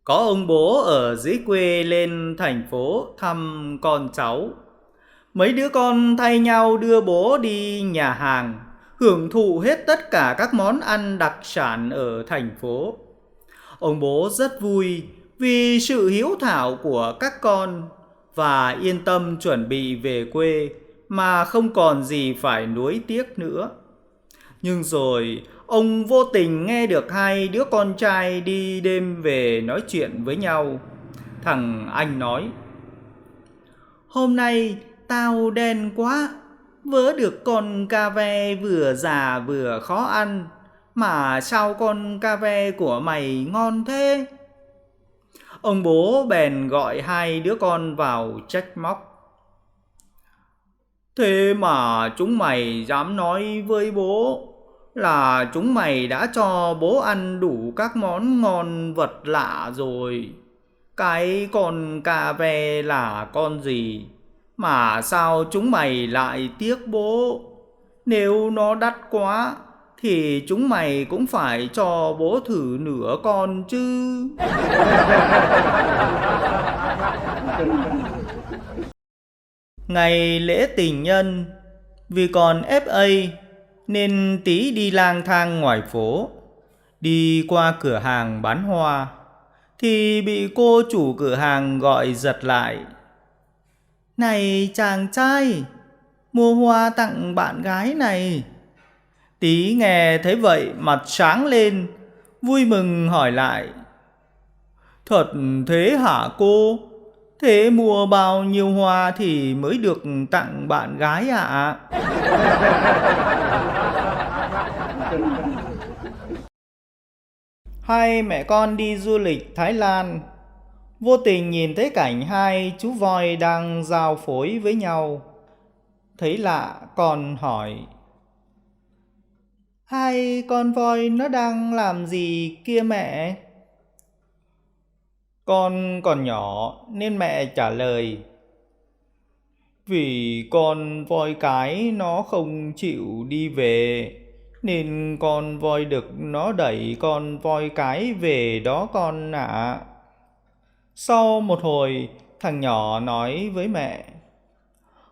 Có ông bố ở dưới quê lên thành phố thăm con cháu. Mấy đứa con thay nhau đưa bố đi nhà hàng, hưởng thụ hết tất cả các món ăn đặc sản ở thành phố. Ông bố rất vui vì sự hiếu thảo của các con và yên tâm chuẩn bị về quê mà không còn gì phải nuối tiếc nữa. Nhưng rồi ông vô tình nghe được hai đứa con trai đi đêm về nói chuyện với nhau. Thằng anh nói: "Hôm nay tao đen quá, vớ được con ca ve vừa già vừa khó ăn, mà sao con ca ve của mày ngon thế?" Ông bố bèn gọi hai đứa con vào trách móc: "Thế mà chúng mày dám nói với bố là chúng mày đã cho bố ăn đủ các món ngon vật lạ rồi. Cái con cà ve là con gì mà sao chúng mày lại tiếc bố? Nếu nó đắt quá thì chúng mày cũng phải cho bố thử nửa con chứ." Ngày lễ tình nhân, vì còn FA nên Tí đi lang thang ngoài phố, đi qua cửa hàng bán hoa thì bị cô chủ cửa hàng gọi giật lại: "Này chàng trai, mua hoa tặng bạn gái này." Tí nghe thấy vậy mặt sáng lên, vui mừng hỏi lại: "Thật thế hả cô? Thế mua bao nhiêu hoa thì mới được tặng bạn gái ạ?" Hai mẹ con đi du lịch Thái Lan, vô tình nhìn thấy cảnh hai chú voi đang giao phối với nhau. Thấy lạ con hỏi: "Hai con voi nó đang làm gì kia mẹ?" Con còn nhỏ nên mẹ trả lời: "Vì con voi cái nó không chịu đi về, nên con voi đực nó đẩy con voi cái về đó con ạ." Sau một hồi, thằng nhỏ nói với mẹ: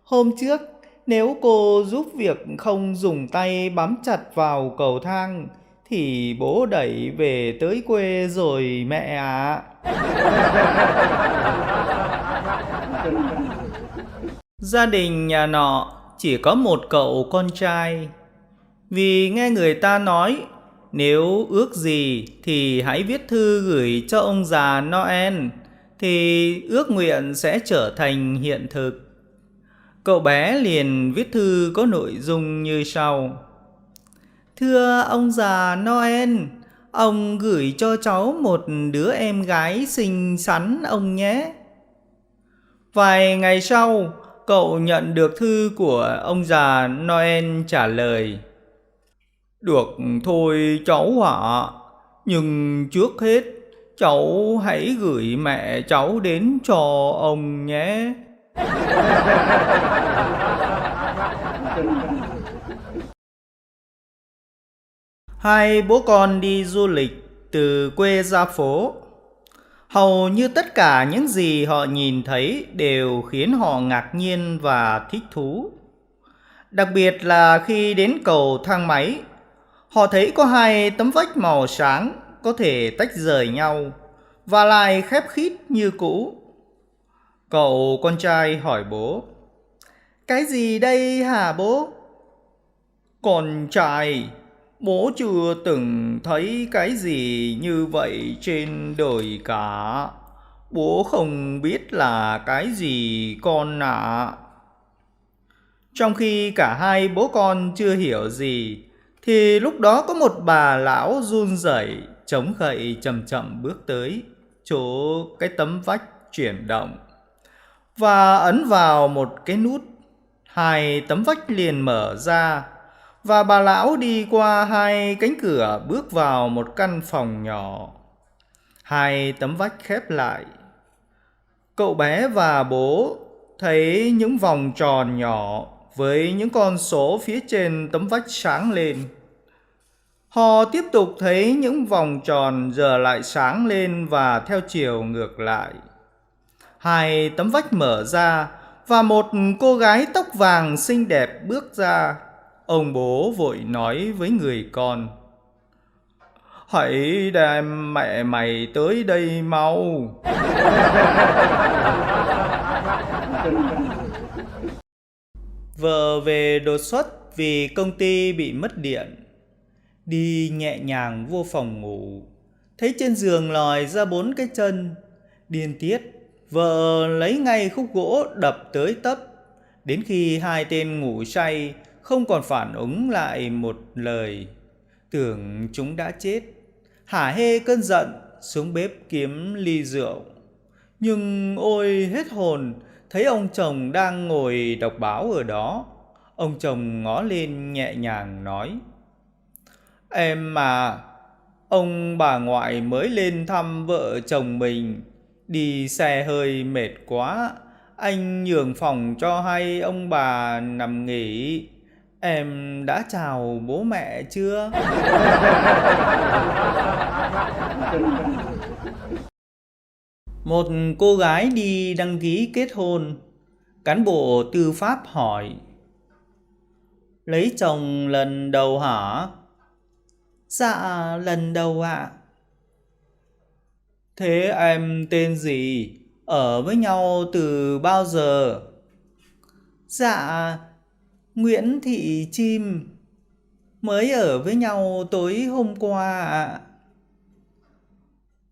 "Hôm trước, nếu cô giúp việc không dùng tay bám chặt vào cầu thang, thì bố đẩy về tới quê rồi mẹ ạ." Gia đình nhà nọ chỉ có một cậu con trai. Vì nghe người ta nói nếu ước gì thì hãy viết thư gửi cho ông già Noel, thì ước nguyện sẽ trở thành hiện thực. Cậu bé liền viết thư có nội dung như sau: "Thưa ông già Noel, ông gửi cho cháu một đứa em gái xinh xắn ông nhé." Vài ngày sau, cậu nhận được thư của ông già Noel trả lời: "Được thôi cháu ạ, nhưng trước hết cháu hãy gửi mẹ cháu đến cho ông nhé." Hai bố con đi du lịch từ quê ra phố. Hầu như tất cả những gì họ nhìn thấy đều khiến họ ngạc nhiên và thích thú. Đặc biệt là khi đến cầu thang máy, họ thấy có hai tấm vách màu sáng có thể tách rời nhau và lại khép khít như cũ. Cậu con trai hỏi bố: "Cái gì đây hả bố?" "Con trai, bố chưa từng thấy cái gì như vậy trên đời cả. Bố không biết là cái gì con ạ." Trong khi cả hai bố con chưa hiểu gì, thì lúc đó có một bà lão run rẩy chống gậy chậm chậm bước tới chỗ cái tấm vách chuyển động và ấn vào một cái nút. Hai tấm vách liền mở ra và bà lão đi qua hai cánh cửa bước vào một căn phòng nhỏ. Hai tấm vách khép lại. Cậu bé và bố thấy những vòng tròn nhỏ với những con số phía trên tấm vách sáng lên. Họ tiếp tục thấy những vòng tròn giờ lại sáng lên và theo chiều ngược lại. Hai tấm vách mở ra và một cô gái tóc vàng xinh đẹp bước ra. Ông bố vội nói với người con: "Hãy đem mẹ mày tới đây mau." Vợ về đột xuất vì công ty bị mất điện. Đi nhẹ nhàng vô phòng ngủ, thấy trên giường lòi ra 4 cái chân. Điên tiết, vợ lấy ngay khúc gỗ đập tới tấp, đến khi hai tên ngủ say không còn phản ứng lại một lời, tưởng chúng đã chết. Hả hê cơn giận, xuống bếp kiếm ly rượu. Nhưng ôi hết hồn, thấy ông chồng đang ngồi đọc báo ở đó. Ông chồng ngó lên nhẹ nhàng nói: "Em mà, ông bà ngoại mới lên thăm vợ chồng mình, đi xe hơi mệt quá, anh nhường phòng cho hai ông bà nằm nghỉ. Em đã chào bố mẹ chưa?" Một cô gái đi đăng ký kết hôn. Cán bộ tư pháp hỏi: "Lấy chồng lần đầu hả?" "Dạ, lần đầu ạ." "Thế em tên gì? Ở với nhau từ bao giờ?" "Dạ, Nguyễn Thị Chim. Mới ở với nhau tối hôm qua ạ."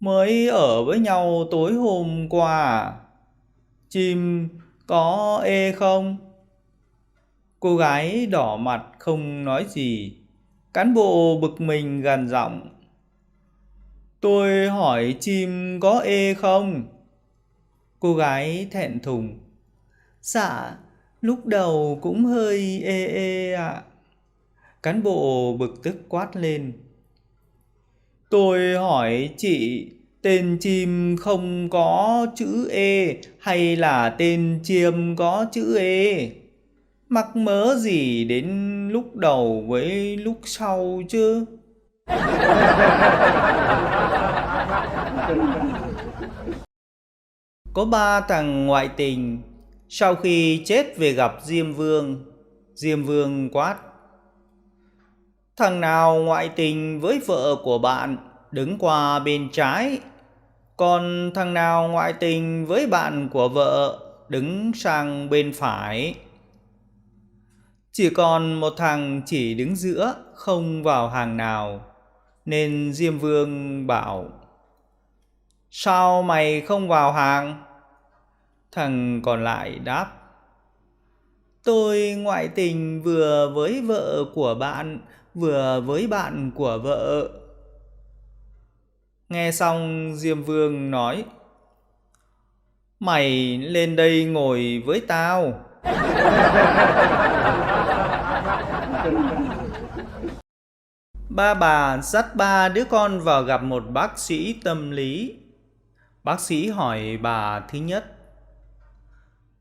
"Mới ở với nhau tối hôm qua à? Chim có ê không?" Cô gái đỏ mặt không nói gì. Cán bộ bực mình gằn giọng: "Tôi hỏi chim có ê không?" Cô gái thẹn thùng: "Dạ, lúc đầu cũng hơi ê ê ạ." Cán bộ bực tức quát lên: "Tôi hỏi chị, tên chim không có chữ ê hay là tên chiêm có chữ ê? Mắc mớ gì đến lúc đầu với lúc sau chứ?" Có 3 thằng ngoại tình, sau khi chết về gặp Diêm Vương. Diêm Vương quát: "Thằng nào ngoại tình với vợ của bạn, đứng qua bên trái. Còn thằng nào ngoại tình với bạn của vợ, đứng sang bên phải." Chỉ còn một thằng chỉ đứng giữa, không vào hàng nào. Nên Diêm Vương bảo: "Sao mày không vào hàng?" Thằng còn lại đáp: "Tôi ngoại tình vừa với vợ của bạn, vừa với bạn của vợ." Nghe xong Diêm Vương nói: "Mày lên đây ngồi với tao." Ba bà dắt 3 đứa con vào gặp một bác sĩ tâm lý. Bác sĩ hỏi bà thứ nhất: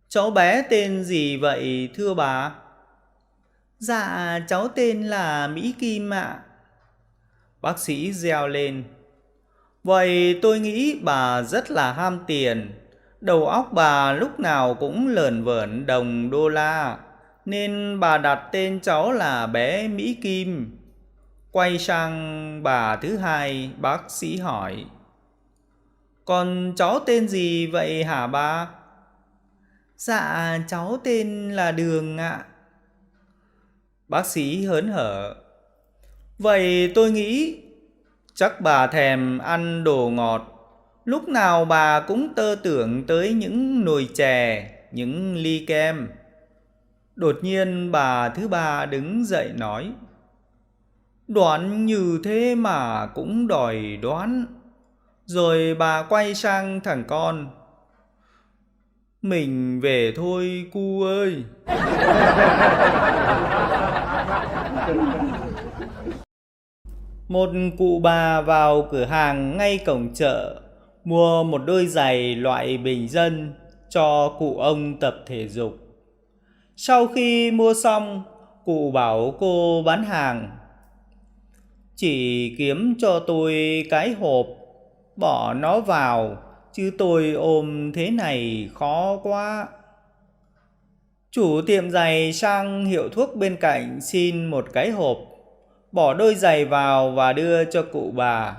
"Cháu bé tên gì vậy thưa bà?" "Dạ, cháu tên là Mỹ Kim ạ." Bác sĩ reo lên: "Vậy tôi nghĩ bà rất là ham tiền. Đầu óc bà lúc nào cũng lởn vởn đồng đô la, nên bà đặt tên cháu là bé Mỹ Kim." Quay sang bà thứ hai, bác sĩ hỏi: "Còn cháu tên gì vậy hả bà?" "Dạ, cháu tên là Đường ạ." Bác sĩ hớn hở: "Vậy tôi nghĩ chắc bà thèm ăn đồ ngọt. Lúc nào bà cũng tơ tưởng tới những nồi chè, những ly kem." Đột nhiên bà thứ ba đứng dậy nói: "Đoán như thế mà cũng đòi đoán." Rồi bà quay sang thằng con: "Mình về thôi cu ơi." Một cụ bà vào cửa hàng ngay cổng chợ, mua một đôi giày loại bình dân cho cụ ông tập thể dục. Sau khi mua xong, cụ bảo cô bán hàng: Chỉ kiếm cho tôi cái hộp, bỏ nó vào, chứ tôi ôm thế này khó quá. Chủ tiệm giày sang hiệu thuốc bên cạnh xin một cái hộp, bỏ đôi giày vào và đưa cho cụ bà.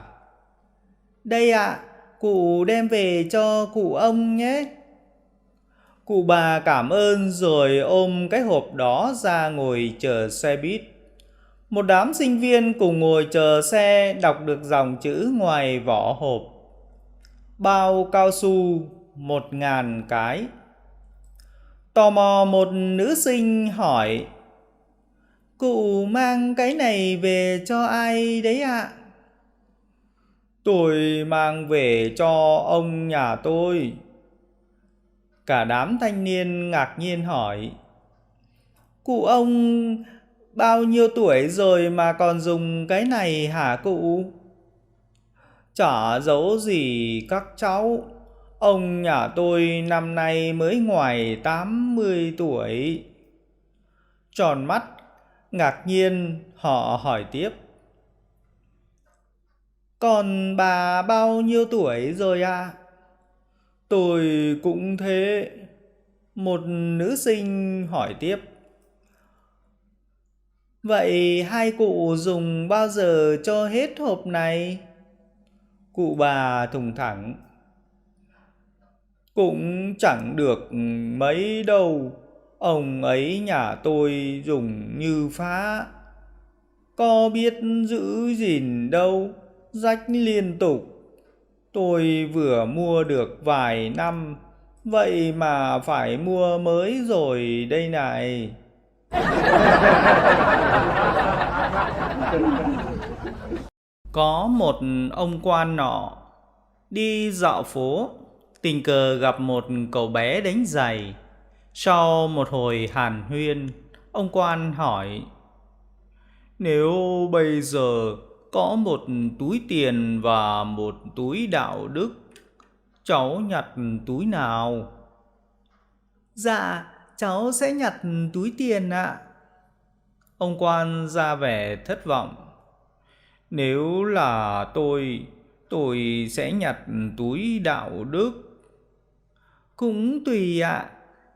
Đây ạ, cụ đem về cho cụ ông nhé. Cụ bà cảm ơn rồi ôm cái hộp đó ra ngồi chờ xe buýt. Một đám sinh viên cùng ngồi chờ xe đọc được dòng chữ ngoài vỏ hộp. Bao cao su 1.000 cái. Tò mò một nữ sinh hỏi: cụ mang cái này về cho ai đấy ạ? Tôi mang về cho ông nhà tôi. Cả đám thanh niên ngạc nhiên hỏi: cụ ông bao nhiêu tuổi rồi mà còn dùng cái này hả cụ? Chả giấu gì các cháu, ông nhà tôi năm nay mới ngoài 80 tuổi. Tròn mắt, ngạc nhiên họ hỏi tiếp: còn bà bao nhiêu tuổi rồi ạ? Tôi cũng thế. Một nữ sinh hỏi tiếp: vậy hai cụ dùng bao giờ cho hết hộp này? Cụ bà thùng thẳng: cũng chẳng được mấy đâu, ông ấy nhà tôi dùng như phá, có biết giữ gìn đâu, rách liên tục. Tôi vừa mua được vài năm, vậy mà phải mua mới rồi đây này. Có một ông quan nọ đi dạo phố, tình cờ gặp một cậu bé đánh giày. Sau một hồi hàn huyên, ông quan hỏi: nếu bây giờ có một túi tiền và một túi đạo đức, cháu nhặt túi nào? Dạ, cháu sẽ nhặt túi tiền ạ. Ông quan ra vẻ thất vọng. Nếu là tôi sẽ nhặt túi đạo đức. Cũng tùy ạ,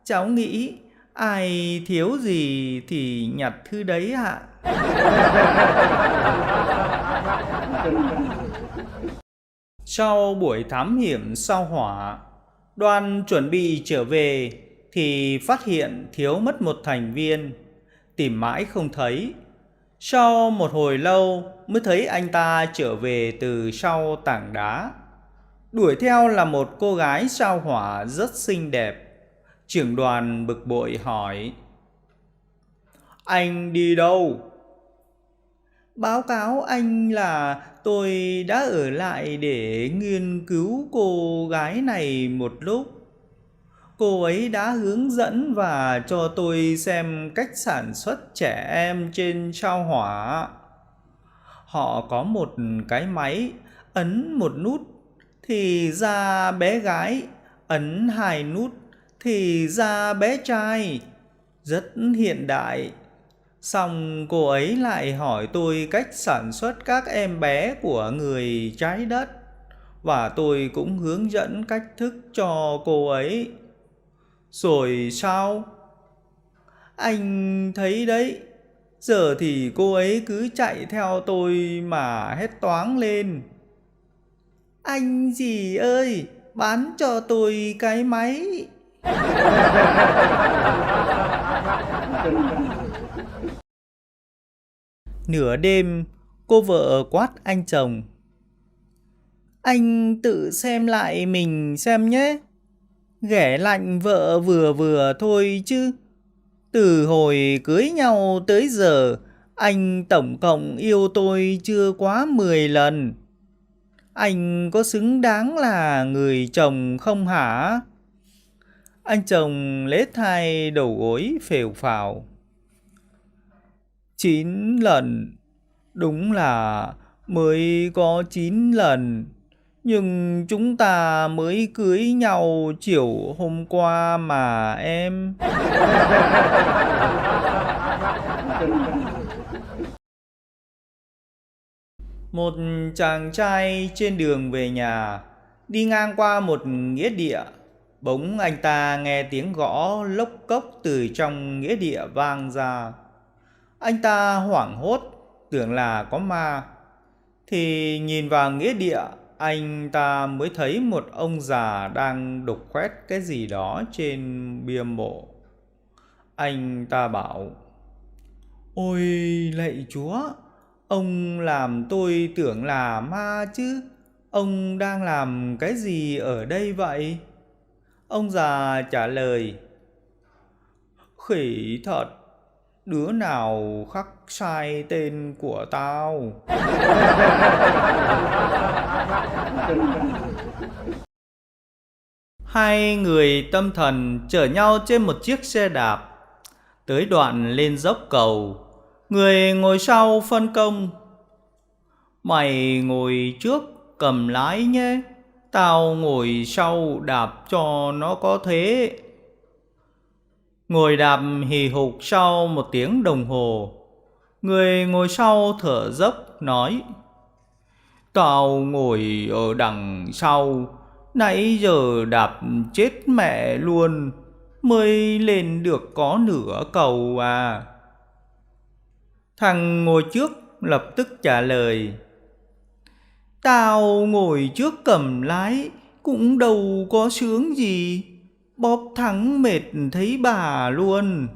cháu nghĩ ai thiếu gì thì nhặt thứ đấy ạ. Sau buổi thám hiểm sao hỏa, đoàn chuẩn bị trở về thì phát hiện thiếu mất một thành viên. Tìm mãi không thấy. Sau một hồi lâu mới thấy anh ta trở về từ sau tảng đá. Đuổi theo là một cô gái sao hỏa rất xinh đẹp. Trưởng đoàn bực bội hỏi: anh đi đâu? Báo cáo anh là tôi đã ở lại để nghiên cứu cô gái này một lúc. Cô ấy đã hướng dẫn và cho tôi xem cách sản xuất trẻ em trên sao hỏa. Họ có một cái máy, ấn một nút thì ra bé gái, ấn 2 nút thì ra bé trai. Rất hiện đại. Xong cô ấy lại hỏi tôi cách sản xuất các em bé của người trái đất, và tôi cũng hướng dẫn cách thức cho cô ấy. Rồi sao? Anh thấy đấy, giờ thì cô ấy cứ chạy theo tôi mà hét toáng lên: anh gì ơi, bán cho tôi cái máy. Nửa đêm, cô vợ quát anh chồng: anh tự xem lại mình xem nhé. Ghẻ lạnh vợ vừa vừa thôi chứ. Từ hồi cưới nhau tới giờ, anh tổng cộng yêu tôi chưa quá 10 lần. Anh có xứng đáng là người chồng không hả? Anh chồng lết hai đầu gối phều phào: 9 lần. Đúng là mới có 9 lần. Nhưng chúng ta mới cưới nhau chiều hôm qua mà em. Một chàng trai trên đường về nhà, đi ngang qua một nghĩa địa. Bỗng anh ta nghe tiếng gõ lốc cốc từ trong nghĩa địa vang ra. Anh ta hoảng hốt, tưởng là có ma. Thì nhìn vào nghĩa địa, anh ta mới thấy một ông già đang đục khoét cái gì đó trên bia mộ. Anh ta bảo: "Ôi lạy Chúa, ông làm tôi tưởng là ma chứ. Ông đang làm cái gì ở đây vậy?" Ông già trả lời: "Khỉ thật, đứa nào khắc sai tên của tao?" Hai người tâm thần chở nhau trên một chiếc xe đạp. Tới đoạn lên dốc cầu, người ngồi sau phân công: "Mày ngồi trước cầm lái nhé, tao ngồi sau đạp cho nó có thế." Ngồi đạp hì hục sau một tiếng đồng hồ, người ngồi sau thở dốc nói: "Tao ngồi ở đằng sau, nãy giờ đạp chết mẹ luôn, mới lên được có nửa cầu à." Thằng ngồi trước lập tức trả lời: "Tao ngồi trước cầm lái cũng đâu có sướng gì, bóp thắng mệt thấy bà luôn."